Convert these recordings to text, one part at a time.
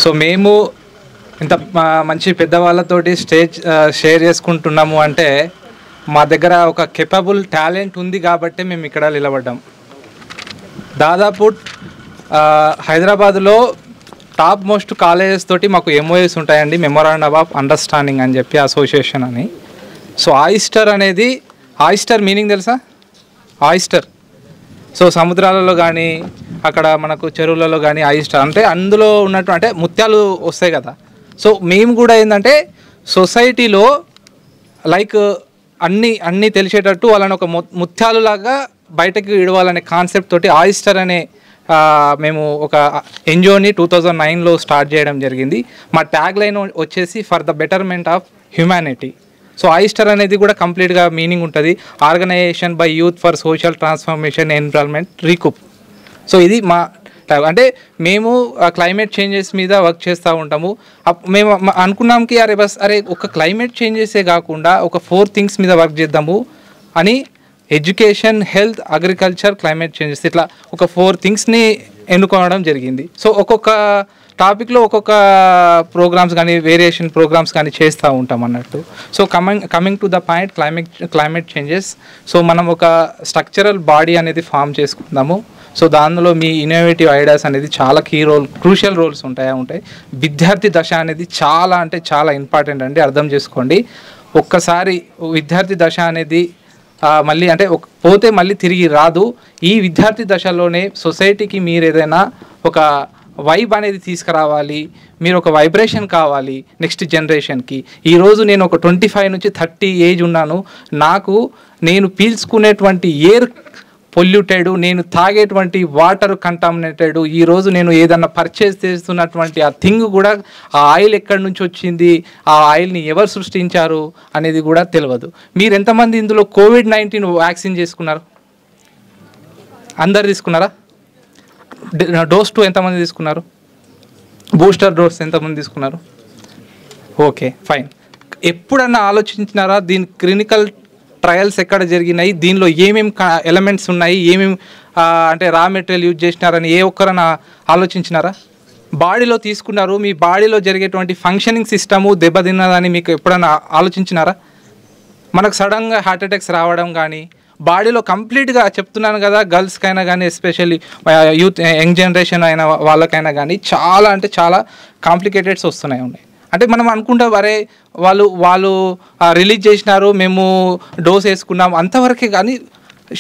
So మేము ఇంత మంచి పెద్దవాళ్ళతోటి స్టేజ్ షేర్ చేసుకుంటున్నాము అంటే మా దగ్గర ఒక కేపబుల్ టాలెంట్ ఉంది కాబట్టి మేము ఇక్కడ నిలబడ్డాం. దాదాపు హైదరాబాద్లో టాప్ మోస్ట్ కాలేజెస్ తోటి మాకు ఎంఓఎస్ ఉంటాయండి, మెమోరాండమ్ ఆఫ్ అండర్స్టాండింగ్ అని చెప్పి అసోసియేషన్ అని. సో ఆయిస్టర్ అనేది, ఆయిస్టర్ మీనింగ్ తెలుసా? ఆయిస్టర్ సో సముద్రాలలో కానీ అక్కడ మనకు చెరువులలో కానీ ఆయిస్టర్ అంటే అందులో ఉన్నట్టు అంటే ముత్యాలు వస్తాయి కదా. సో మేము కూడా ఏంటంటే సొసైటీలో లైక్ అన్నీ తెలిసేటట్టు వాళ్ళని ఒక ముత్యాలులాగా బయటకు ఇడవాలనే కాన్సెప్ట్ తోటి ఆయిస్టర్ అనే మేము ఒక ఎన్జిఓని 2009లో స్టార్ట్ చేయడం జరిగింది. మా ట్యాగ్ లైన్ వచ్చేసి for the betterment of humanity. So Oyster అనేది కూడా కంప్లీట్గా మీనింగ్ ఉంటుంది, organization by youth for social transformation environment recoup. So ఇది మా అంటే మేము క్లైమేట్ చేంజెస్ మీద వర్క్ చేస్తూ ఉంటాము. మేము అనుకున్నాం కి అరే ఒక క్లైమేట్ చేంజెసే కాకుండా ఒక 4 థింగ్స్ మీద వర్క్ చేద్దాము అని education, health, agriculture, climate changes ఇట్లా ఒక 4 థింగ్స్ని ఎన్నుకోవడం జరిగింది. సో ఒక్కొక్క టాపిక్లో ఒక్కొక్క ప్రోగ్రామ్స్ కానీ వేరియేషన్ ప్రోగ్రామ్స్ కానీ చేస్తూ ఉంటాం అన్నట్టు. So coming to the point climate changes. So మనం ఒక స్ట్రక్చరల్ బాడీ అనేది ఫామ్ చేసుకుందాము. సో దానిలో మీ ఇన్నోవేటివ్ ఐడియాస్ అనేది చాలా క్రూషియల్ రోల్స్ ఉంటాయి. విద్యార్థి దశ అనేది చాలా అంటే చాలా ఇంపార్టెంట్ అండి, అర్థం చేసుకోండి. ఒక్కసారి విద్యార్థి దశ అనేది మళ్ళీ అంటే పోతే మళ్ళీ తిరిగి రాదు. ఈ విద్యార్థి దశలోనే సొసైటీకి మీరు ఏదైనా ఒక వైబ్ అనేది తీసుకురావాలి, మీరు ఒక వైబ్రేషన్ కావాలి నెక్స్ట్ జనరేషన్కి. ఈరోజు నేను ఒక 25 నుంచి 30 ఏజ్ ఉన్నాను, నేను పీల్చుకునేటువంటి ఎయిర్ పొల్యూటెడ్, నేను తాగేటువంటి వాటర్ కంటామినేటెడ్. ఈరోజు నేను ఏదన్నా పర్చేస్ చేస్తున్నటువంటి ఆ థింగ్ కూడా ఆ ఆయిల్ ఎక్కడి నుంచి వచ్చింది, ఆ ఆయిల్ని ఎవరు సృష్టించారు అనేది కూడా తెలియదు. మీరు ఎంతమంది ఇందులో COVID-19 వ్యాక్సిన్ చేసుకున్నారు? అందరు తీసుకున్నారా? డోస్ 2 ఎంతమంది తీసుకున్నారు? బూస్టర్ డోస్ ఎంతమంది తీసుకున్నారు? Okay fine. ఎప్పుడన్నా ఆలోచించినారా దీని క్లినికల్ ట్రయల్స్ ఎక్కడ జరిగినాయి, దీనిలో ఏమేమి ఎలిమెంట్స్ ఉన్నాయి, ఏమేమి అంటే రా మెటీరియల్ యూజ్ చేసినారని ఏ ఒక్కరన్నా ఆలోచించినారా? బాడీలో తీసుకున్నారు, మీ బాడీలో జరిగేటువంటి ఫంక్షనింగ్ సిస్టము దెబ్బతిన్నదని మీకు ఎప్పుడన్నా ఆలోచించినారా? మనకు సడన్గా హార్ట్ అటాక్స్ రావడం కానీ, బాడీలో కంప్లీట్గా చెప్తున్నాను కదా, గర్ల్స్కైనా కానీ ఎస్పెషల్లీ యూత్ యంగ్ జనరేషన్ అయిన వాళ్ళకైనా కానీ చాలా అంటే చాలా కాంప్లికేటెడ్స్ వస్తున్నాయి. అంటే మనం అనుకుంటాం అరే వాళ్ళు రిలీజ్ చేసినారు, మేము డోస్ వేసుకున్నాం అంతవరకే. కానీ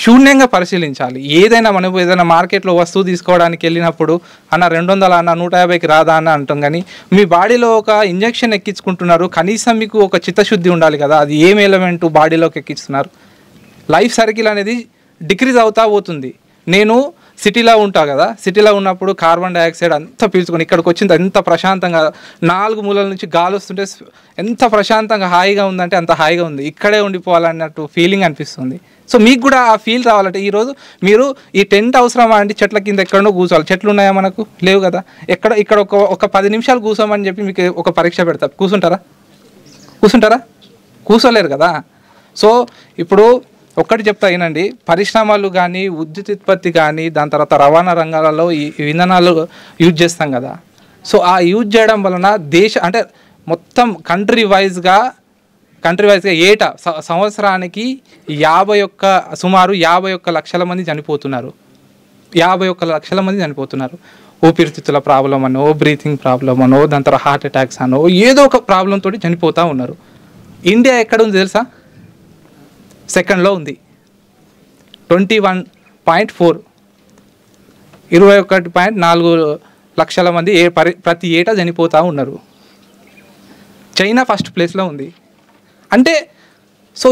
శూన్యంగా పరిశీలించాలి. మనం ఏదైనా మార్కెట్లో వస్తువు తీసుకోవడానికి వెళ్ళినప్పుడు అన్న 200 అన్న 150కి రాదా అన్న అంటాం. కానీ మీ బాడీలో ఒక ఇంజెక్షన్ ఎక్కించుకుంటున్నారు, కనీసం మీకు ఒక చిత్తశుద్ధి ఉండాలి కదా, అది ఏం ఎలిమెంట్ బాడీలోకి ఎక్కిస్తున్నారు. లైఫ్ సర్కిల్ అనేది డిక్రీజ్ అవుతూ పోతుంది. నేను సిటీలో ఉంటా కదా, సిటీలో ఉన్నప్పుడు కార్బన్ డైఆక్సైడ్ అంతా పీల్చుకొని ఇక్కడికి వచ్చింది ఎంత ప్రశాంతంగా, 4 మూలల నుంచి గాలి వస్తుంటే ఎంత ప్రశాంతంగా హాయిగా ఉందంటే అంత హాయిగా ఉంది, ఇక్కడే ఉండిపోవాలన్నట్టు ఫీలింగ్ అనిపిస్తుంది. సో మీకు కూడా ఆ ఫీల్ రావాలంటే ఈరోజు మీరు ఈ టెంట్ అవసరమా అండి? చెట్ల కింద ఎక్కడో కూర్చోవాలి. చెట్లు ఉన్నాయా? మనకు లేవు కదా. ఇక్కడ ఒక 10 నిమిషాలు కూర్చోమని చెప్పి మీకు ఒక పరీక్ష పెడతా, కూర్చుంటారా? కూర్చోలేరు కదా. సో ఇప్పుడు ఒక్కటి చెప్తా వినండి, పరిశ్రమలు కానీ విద్యుత్ ఉత్పత్తి కానీ దాని తర్వాత రవాణా రంగాలలో ఈ ఇంధనాలు యూజ్ చేస్తాం కదా. సో ఆ యూజ్ చేయడం వలన అంటే మొత్తం కంట్రీ వైజ్గా ఏటా సంవత్సరానికి సుమారు 51 లక్షల మంది చనిపోతున్నారు. 51 లక్షల మంది చనిపోతున్నారు. ఊపిరితిత్తుల ప్రాబ్లం అనో, బ్రీతింగ్ ప్రాబ్లం అనో, దాని తర్వాత హార్ట్ అటాక్స్ అనో, ఏదో ఒక ప్రాబ్లం తోటి చనిపోతూ ఉన్నారు. ఇండియా ఎక్కడ ఉంది తెలుసా? సెకండ్లో ఉంది, 21.4, 21.4 లక్షల మంది ప్రతి ఏటా చనిపోతూ ఉన్నారు. చైనా ఫస్ట్ ప్లేస్లో ఉంది. అంటే సో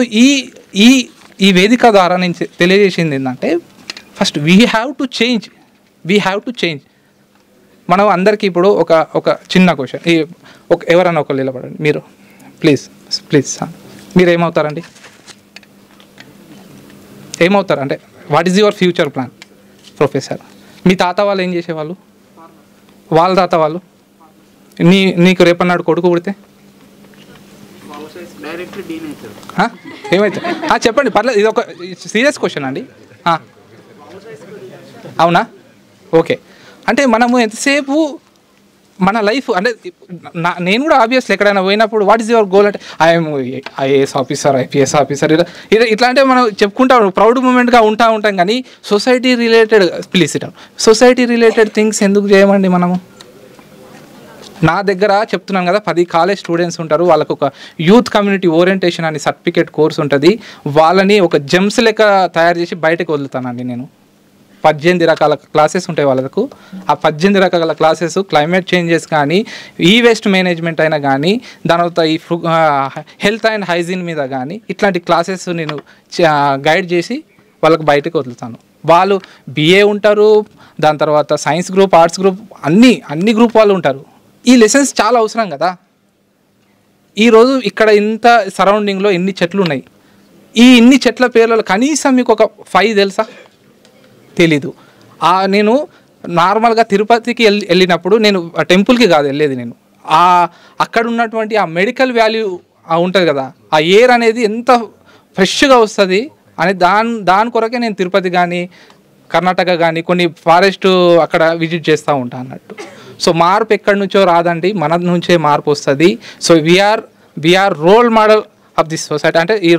ఈ వేదిక ద్వారా నేను తెలియజేసింది ఏంటంటే first we have to change. మనం అందరికీ ఇప్పుడు ఒక చిన్న క్వశ్చన్, ఎవరన్నా ఒకళ్ళు నిలబడండి మీరు ప్లీజ్. మీరు ఏమవుతారండి? అంటే what is your future plan? Professor. మీ తాత వాళ్ళు ఏం చేసేవాళ్ళు? వాళ్ళ తాత వాళ్ళు నీకు రేపన్నాడు కొడుకు పుడితే ఏమైతే చెప్పండి, పర్లేదు. ఇది ఒక సీరియస్ క్వశ్చన్ అండి. అవునా? ఓకే. అంటే మనము ఎంతసేపు మన లైఫ్ అంటే నేను కూడా ఆబ్వియస్లీ ఎక్కడైనా పోయినప్పుడు వాట్ ఈస్ యువర్ గోల్ అంటే I'm IAS officer, IPS officer, ఇట్లా అంటే మనం చెప్పుకుంటాం, ప్రౌడ్ మూమెంట్గా ఉంటాం. కానీ society related society related things ఎందుకు చేయమండి మనము? నా దగ్గర చెప్తున్నాను కదా, 10 కాలేజ్ స్టూడెంట్స్ ఉంటారు, వాళ్ళకు ఒక యూత్ కమ్యూనిటీ ఓరియంటేషన్ అని సర్టిఫికేట్ కోర్స్ ఉంటుంది. వాళ్ళని ఒక జెమ్స్ లెక్క తయారు చేసి బయటకు వదులుతానండి నేను. 18 రకాల క్లాసెస్ ఉంటాయి వాళ్ళకు. ఆ 18 రకాల క్లాసెస్ క్లైమేట్ చేంజెస్ కానీ, ఈ వేస్ట్ మేనేజ్మెంట్ అయినా కానీ, దాని తర్వాత ఈ హెల్త్ అండ్ హైజీన్ మీద కానీ ఇట్లాంటి క్లాసెస్ నేను గైడ్ చేసి వాళ్ళకు బయటకు వదులుతాను. వాళ్ళు BA ఉంటారు, దాని తర్వాత సైన్స్ గ్రూప్, ఆర్ట్స్ గ్రూప్, అన్ని గ్రూప్ వాళ్ళు ఉంటారు. ఈ లెసన్స్ చాలా అవసరం కదా. ఈరోజు ఇక్కడ ఇంత సరౌండింగ్లో ఎన్ని చెట్లు ఉన్నాయి, ఈ ఇన్ని చెట్ల పేర్లలో కనీసం మీకు ఒక 5 తెలుసా? తెలీదు. నేను నార్మల్గా తిరుపతికి వెళ్ళినప్పుడు నేను టెంపుల్కి కాదు వెళ్ళేది, నేను అక్కడ ఉన్నటువంటి ఆ మెడికల్ వాల్యూ ఉంటుంది కదా, ఆ ఎయిర్ అనేది ఎంత ఫ్రెష్గా వస్తుంది అని దాని కొరకే నేను తిరుపతి కానీ కర్ణాటక కానీ కొన్ని ఫారెస్ట్ అక్కడ విజిట్ చేస్తూ ఉంటాను అన్నట్టు. సో మార్పు ఎక్కడి నుంచో రాదండి, మన నుంచే మార్పు వస్తుంది. So we are role model of this society. అంటే ఈ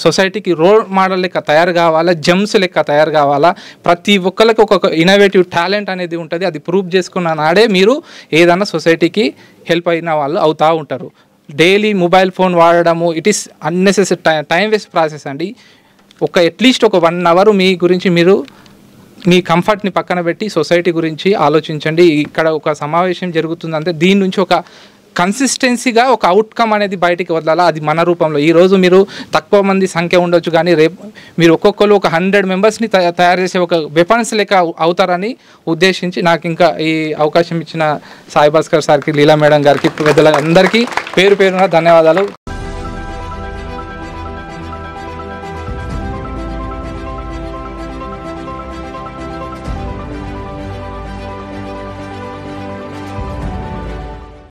సొసైటీకి రోల్ మోడల్ లెక్క తయారు కావాలా, జెమ్స్ లెక్క తయారు కావాలా. ప్రతి ఒక్కరికి ఒక్కొక్క ఇన్నోవేటివ్ టాలెంట్ అనేది ఉంటుంది. అది ప్రూవ్ చేసుకున్న నాడే మీరు ఏదైనా సొసైటీకి హెల్ప్ అయిన వాళ్ళు అవుతూ ఉంటారు. డైలీ మొబైల్ ఫోన్ వాడడము it is unnecessary time waste process అండి. అట్లీస్ట్ ఒక 1 అవర్ మీ గురించి మీరు మీ కంఫర్ట్ని పక్కన పెట్టి సొసైటీ గురించి ఆలోచించండి. ఇక్కడ ఒక సమావేశం జరుగుతుందంటే దీని నుంచి ఒక కన్సిస్టెన్సీగా ఒక అవుట్కమ్ అనేది బయటికి వదలాలా, అది మన రూపంలో. ఈరోజు మీరు తక్కువ మంది సంఖ్య ఉండొచ్చు, కానీ రేపు మీరు ఒక్కొక్కరు ఒక 100 మెంబర్స్ని తయారు చేసే ఒక వెపన్స్ లెక్క అవుతారని ఉద్దేశించి నాకు ఇంకా ఈ అవకాశం ఇచ్చిన సాయి భాస్కర్ సార్కి, లీలా మేడం గారికి, పెద్దలందరికీ పేరున ధన్యవాదాలు.